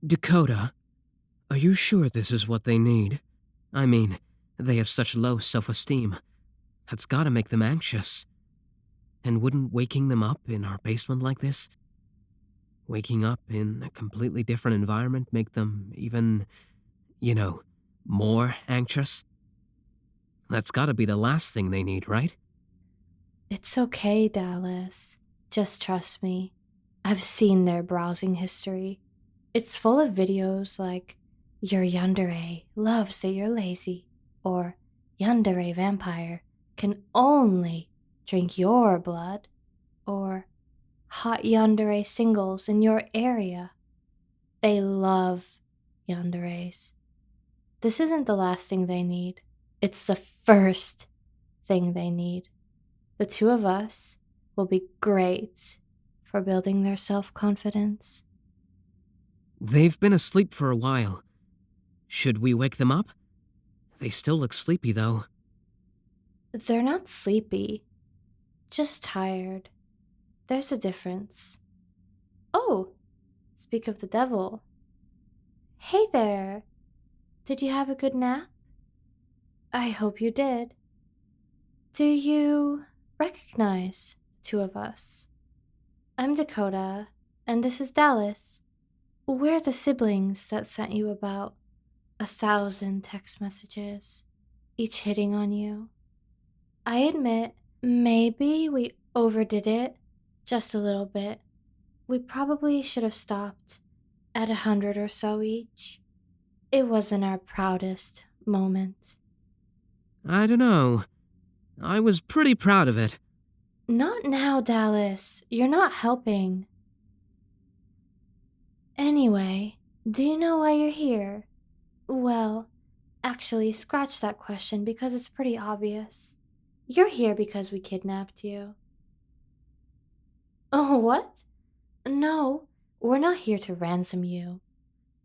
Dakota, are you sure this is what they need? I mean, they have such low self-esteem. That's gotta make them anxious. And wouldn't waking them up in our basement like this, waking up in a completely different environment, make them even, more anxious? That's gotta be the last thing they need, right? It's okay, Dallas. Just trust me. I've seen their browsing history. It's full of videos like, your Yandere loves that you're lazy, or Yandere vampire can only drink your blood, or hot Yandere singles in your area. They love Yanderes. This isn't the last thing they need. It's the first thing they need. The two of us will be great for building their self-confidence. They've been asleep for a while. Should we wake them up? They still look sleepy, though. They're not sleepy, just tired. There's a difference. Oh, speak of the devil. Hey there. Did you have a good nap? I hope you did. Do you recognize the two of us? I'm Dakota, and this is Dallas. We're the siblings that sent you about 1,000 text messages, each hitting on you. I admit, maybe we overdid it just a little bit. We probably should have stopped at 100 or so each. It wasn't our proudest moment. I don't know. I was pretty proud of it. Not now, Dallas. You're not helping. Anyway, do you know why you're here? Well, actually, scratch that question because it's pretty obvious. You're here because we kidnapped you. Oh, what? No, we're not here to ransom you.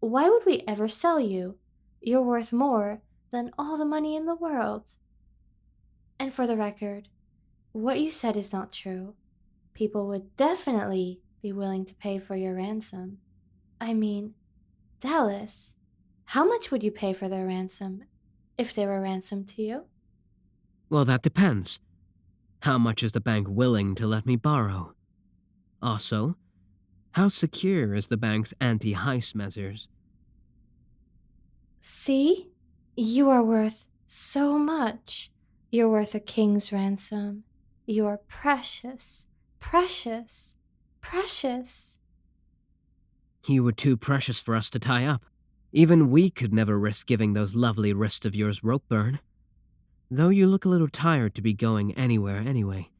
Why would we ever sell you? You're worth more than all the money in the world. And for the record, what you said is not true. People would definitely be willing to pay for your ransom. I mean, Dallas, how much would you pay for their ransom if they were ransomed to you? Well, that depends. How much is the bank willing to let me borrow? Also, how secure is the bank's anti-heist measures? See? You are worth so much. You're worth a king's ransom. You're precious, precious, precious. You were too precious for us to tie up. Even we could never risk giving those lovely wrists of yours rope burn. Though you look a little tired to be going anywhere anyway.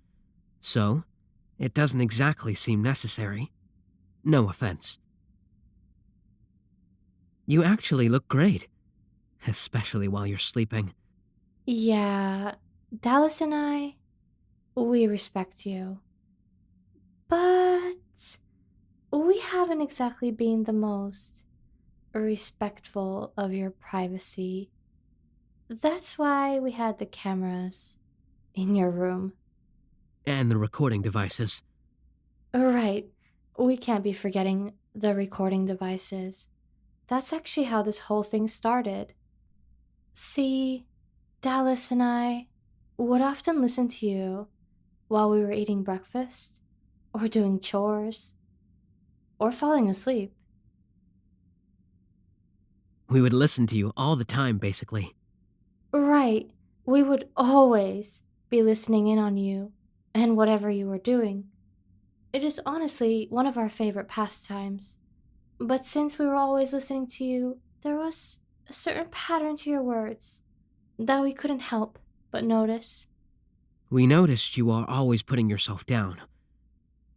So, it doesn't exactly seem necessary. No offense. You actually look great. Especially while you're sleeping. Yeah, Dallas and I, we respect you. But we haven't exactly been the most respectful of your privacy. That's why we had the cameras in your room. And the recording devices. Right, we can't be forgetting the recording devices. That's actually how this whole thing started. See, Dallas and I would often listen to you while we were eating breakfast, or doing chores, or falling asleep. We would listen to you all the time, basically. Right, we would always be listening in on you and whatever you were doing. It is honestly one of our favorite pastimes. But since we were always listening to you, there was a certain pattern to your words that we couldn't help but notice. We noticed you are always putting yourself down.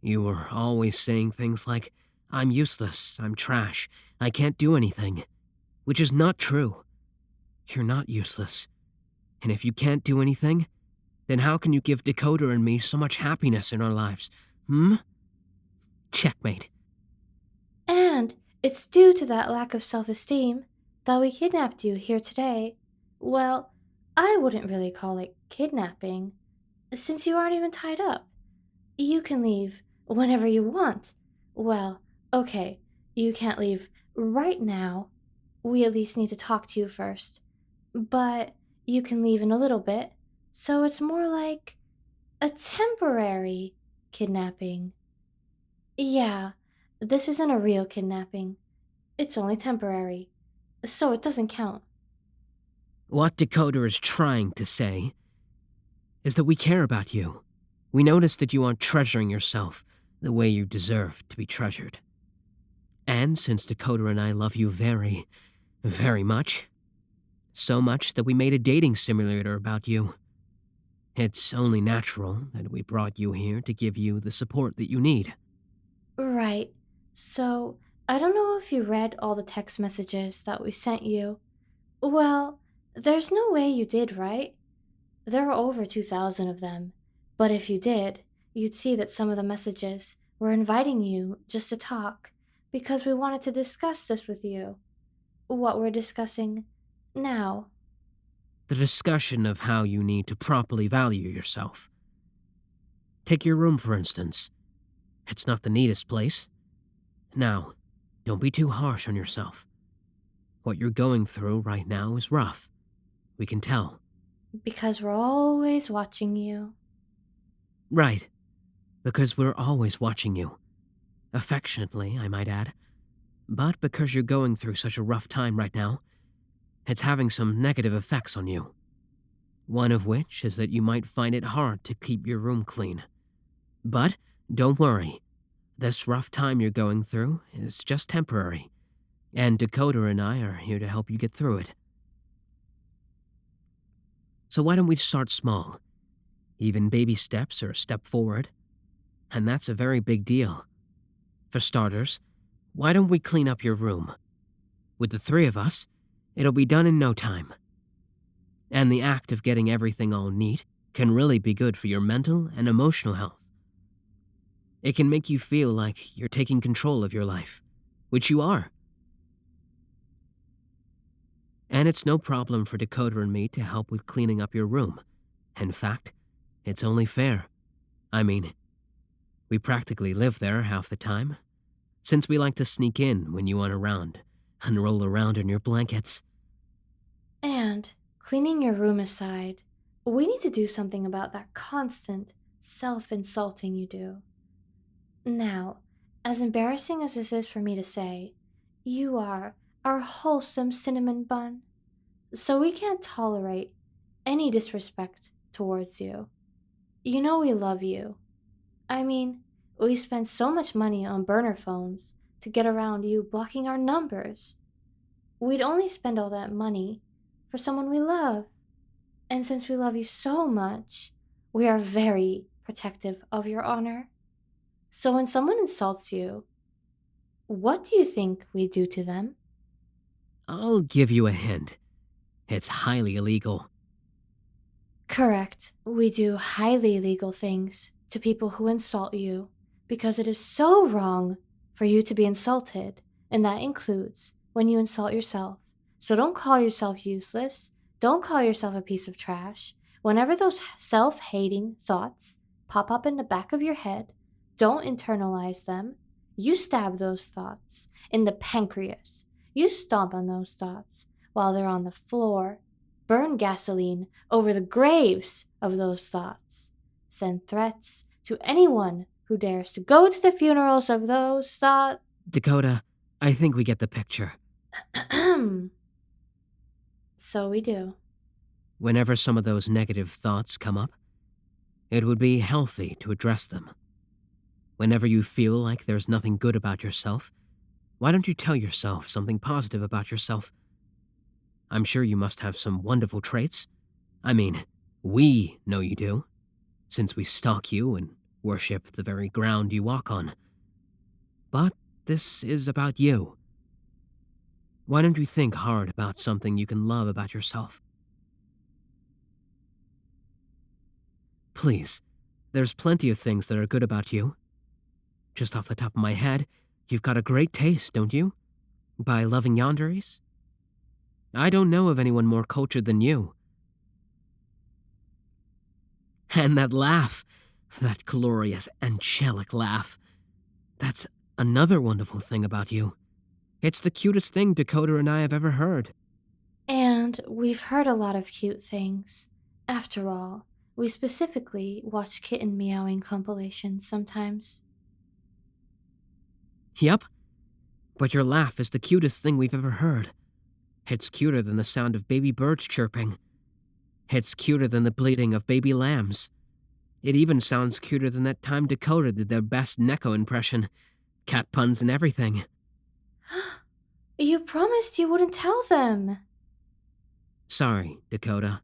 You were always saying things like, I'm useless, I'm trash, I can't do anything. Which is not true. You're not useless. And if you can't do anything, then how can you give Dakota and me so much happiness in our lives? Checkmate. And it's due to that lack of self-esteem that we kidnapped you here today. Well, I wouldn't really call it kidnapping, since you aren't even tied up. You can leave whenever you want. Well, okay, you can't leave Right now, we at least need to talk to you first. But you can leave in a little bit, so it's more like a temporary kidnapping. Yeah, this isn't a real kidnapping. It's only temporary, so it doesn't count. What Dakota is trying to say is that we care about you. We notice that you aren't treasuring yourself the way you deserve to be treasured. And since Dakota and I love you very, very much, so much that we made a dating simulator about you, it's only natural that we brought you here to give you the support that you need. Right, so I don't know if you read all the text messages that we sent you. Well, there's no way you did, right? There are over 2,000 of them, but if you did, you'd see that some of the messages were inviting you just to talk because we wanted to discuss this with you. What we're discussing now. The discussion of how you need to properly value yourself. Take your room, for instance. It's not the neatest place. Now, don't be too harsh on yourself. What you're going through right now is rough. We can tell. Because we're always watching you. Right. Because we're always watching you. Affectionately, I might add. But because you're going through such a rough time right now, it's having some negative effects on you. One of which is that you might find it hard to keep your room clean. But don't worry. This rough time you're going through is just temporary, and Dakota and I are here to help you get through it. So why don't we start small? Even baby steps are a step forward, and that's a very big deal. For starters, why don't we clean up your room? With the three of us, it'll be done in no time. And the act of getting everything all neat can really be good for your mental and emotional health. It can make you feel like you're taking control of your life, which you are. And it's no problem for Dakota and me to help with cleaning up your room. In fact, it's only fair. I mean, we practically live there half the time, since we like to sneak in when you aren't around and roll around in your blankets. And, cleaning your room aside, we need to do something about that constant self-insulting you do. Now, as embarrassing as this is for me to say, you are our wholesome cinnamon bun, so we can't tolerate any disrespect towards you. You know we love you. I mean, we spend so much money on burner phones to get around you blocking our numbers. We'd only spend all that money for someone we love. And since we love you so much, we are very protective of your honor. So when someone insults you, what do you think we do to them? I'll give you a hint. It's highly illegal. Correct. We do highly illegal things to people who insult you because it is so wrong for you to be insulted, and that includes when you insult yourself. So don't call yourself useless. Don't call yourself a piece of trash. Whenever those self-hating thoughts pop up in the back of your head, don't internalize them. You stab those thoughts in the pancreas. You stomp on those thoughts while they're on the floor. Burn gasoline over the graves of those thoughts. Send threats to anyone who dares to go to the funerals of those thoughts. Dakota, I think we get the picture. So we do. Whenever some of those negative thoughts come up, it would be healthy to address them. Whenever you feel like there's nothing good about yourself, why don't you tell yourself something positive about yourself? I'm sure you must have some wonderful traits. I mean, we know you do, since we stalk you and worship the very ground you walk on. But this is about you. Why don't you think hard about something you can love about yourself? Please, there's plenty of things that are good about you. Just off the top of my head, you've got a great taste, don't you? By loving yanderes? I don't know of anyone more cultured than you. And that laugh, that glorious, angelic laugh, that's another wonderful thing about you. It's the cutest thing Dakota and I have ever heard. And we've heard a lot of cute things. After all, we specifically watch kitten meowing compilations sometimes. Yep. But your laugh is the cutest thing we've ever heard. It's cuter than the sound of baby birds chirping. It's cuter than the bleating of baby lambs. It even sounds cuter than that time Dakota did their best Neko impression. Cat puns and everything. You promised you wouldn't tell them. Sorry, Dakota.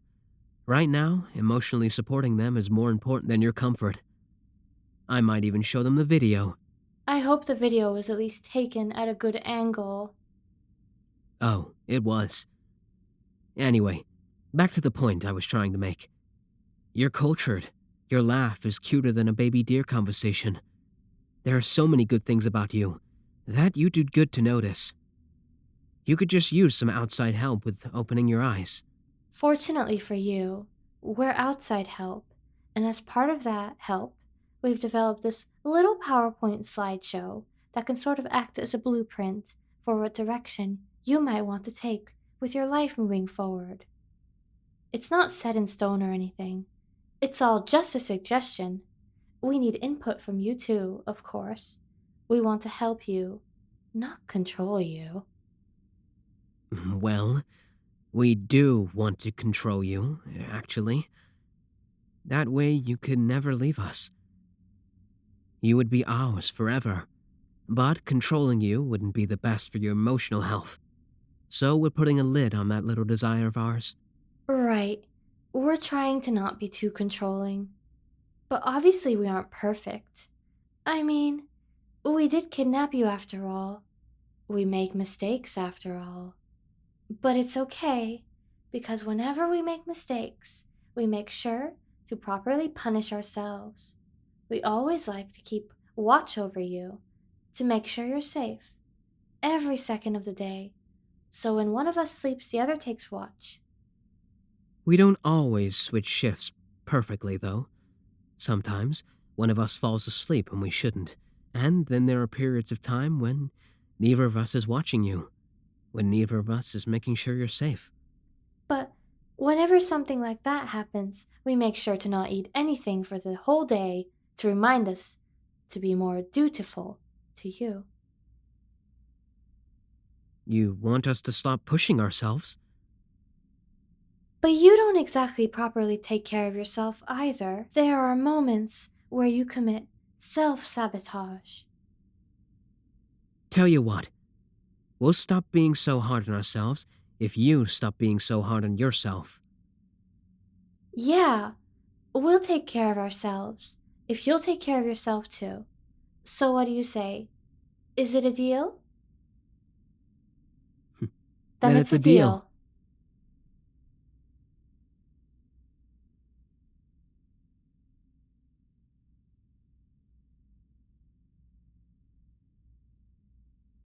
Right now, emotionally supporting them is more important than your comfort. I might even show them the video. I hope the video was at least taken at a good angle. Oh, it was. Anyway, back to the point I was trying to make. You're cultured. Your laugh is cuter than a baby deer conversation. There are so many good things about you that you did good to notice. You could just use some outside help with opening your eyes. Fortunately for you, we're outside help, and as part of that help, we've developed this little PowerPoint slideshow that can sort of act as a blueprint for what direction you might want to take with your life moving forward. It's not set in stone or anything. It's all just a suggestion. We need input from you too, of course. We want to help you, not control you. Well, we do want to control you, actually. That way you could never leave us. You would be ours forever. But controlling you wouldn't be the best for your emotional health. So we're putting a lid on that little desire of ours. Right. We're trying to not be too controlling. But obviously we aren't perfect. I mean, we did kidnap you after all. We make mistakes after all. But it's okay, because whenever we make mistakes, we make sure to properly punish ourselves. We always like to keep watch over you, to make sure you're safe, every second of the day. So when one of us sleeps, the other takes watch. We don't always switch shifts perfectly, though. Sometimes one of us falls asleep when we shouldn't, and then there are periods of time when neither of us is watching you, when neither of us is making sure you're safe. But whenever something like that happens, we make sure to not eat anything for the whole day to remind us to be more dutiful to you. You want us to stop pushing ourselves? But you don't exactly properly take care of yourself either. There are moments where you commit self-sabotage. Tell you what, we'll stop being so hard on ourselves if you stop being so hard on yourself. Yeah, we'll take care of ourselves if you'll take care of yourself too. So what do you say? Is it a deal? Then it's a deal.